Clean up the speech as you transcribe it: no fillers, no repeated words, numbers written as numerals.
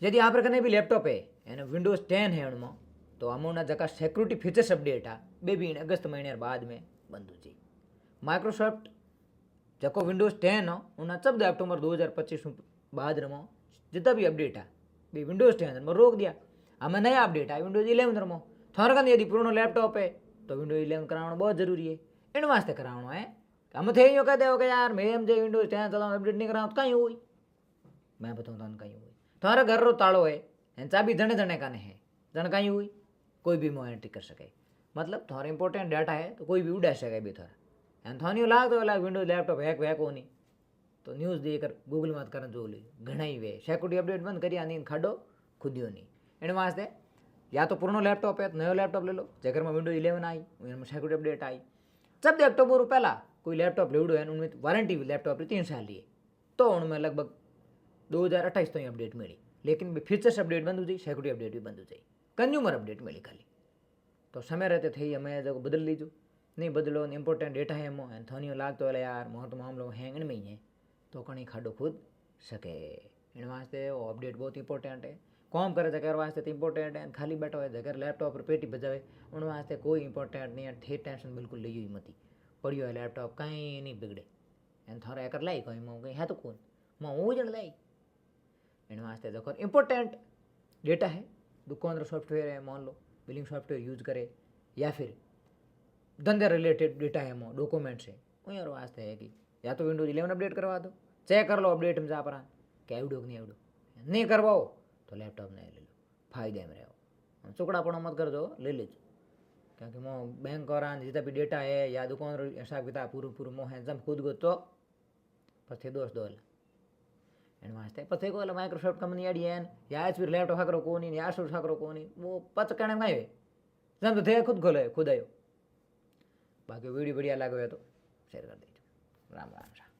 यदि आप कने भी लैपटॉप है यानी विंडोज़ 10 है उनमें तो अमूना जका सिक्योरिटी फीचर्स अपडेट आ बे अगस्त महीने बाद में बंद हो जाए। माइक्रोसॉफ्ट जको विंडोज़ 10 हो उन 14 अक्टूबर 2025 बाद रमो जितना भी अपडेट आ बे विंडोज़ 10 में रोक दिया। हमें नया अपडेट आ विंडोज़ 11 रमो। थारे कने यदि पुरानो लैपटॉप है तो विंडोज़ 11 कराना बहुत जरूरी है। इन वास्ते कराना है हम थे यूँ कह दो कि यार मैं जो विंडोज़ 10 चलाना अपडेट नहीं कराऊँ तो कहीं हुई। मैं बताऊँ तो कहीं हुई। थारे घर रो तालो है चाबी जने जने काने है जन कहीं हुई कोई भी मोह एंट्री कर सके। मतलब थारे इंपॉर्टेंट डाटा है तो कोई भी उड़ा सके भी थारा एंड थानी लाग तो लाग विंडोज लैपटॉप हैक वैक होनी तो न्यूज़ देकर गूगल मत करन जो ली घना ही वे सिक्योरिटी अपडेट बंद करिया नहीं खाडो खुदियो नहीं। इन वास्ते या तो पुरानो लैपटॉप है तो नयो लैपटॉप ले लो जगह में विंडोज 11 आई उनमें सिक्योरिटी अपडेट आई। 14 अक्टूबर पहला कोई लैपटॉप लेवड़ो है उनमें वारंटी लैपटॉप 3 साल की तो उनमें लगभग 2028 तो अपडेट मिली लेकिन फीचर्स अपडेट बंद हो जाए सिक्योरिटी अपडेट भी बंद हो जाए कंज्यूमर अपडेट मिली खाली। तो समय रहते थे हमें जगह बदल लीजो नहीं बदलो इंपॉर्टेंट डेटा है एमो थोनियो लागतो है यार मोह तो मामलो हैंग में ही है तो कहीं खाडो खुद सके। इन वास्ते वो अपडेट बहुत इंपॉर्टेंट है। कॉम करे जगह वास्ते तो इंपॉर्टेंट है खाली बैठो है जगह लैपटॉप पर पेटी बजावे उन वास्ते कोई इंपॉर्टेंट नहीं है। थे टेंशन बिल्कुल ली ही मती पड़ियो है लैपटॉप कहीं नहीं बिगड़े एन थारा एक लाई कहीं मो कहीं है तो कौन मो वो जन लाई। इन वास्ते देखो इंपॉर्टेंट डेटा है दुकान सॉफ्टवेयर है मान लो बिलिंग सॉफ्टवेयर यूज करे या फिर धंधे रिलेटेड डेटा है मो डॉक्यूमेंट्स है वहीं वास्ते है कि या तो विंडोज 11 अपडेट करवा दो चेक कर लो अपडेट में जा पड़ा कि आवड़ो कि नहीं करवाओ तो लैपटॉप नहीं ले लो फायदे में रहो चुकड़ापणो मत कर दो ले लीजिए क्योंकि मो बैंक और जितना भी डेटा है या दुकान हिसाब किताब पूરું पूરું मोह जम खुद गो तो पछे दोस्त दोल एन वास्ते पछे को माइक्रोसॉफ्ट कंपनी आड़ी है या फिर लैपटॉप हाकरो कोनी या आसूस हाकरो कोनी वो पच कणे में है जम तो थे खुद खोले खुद आयो। बाकी वीडियो बढ़िया लगे तो शेयर कर दीजिए। राम राम।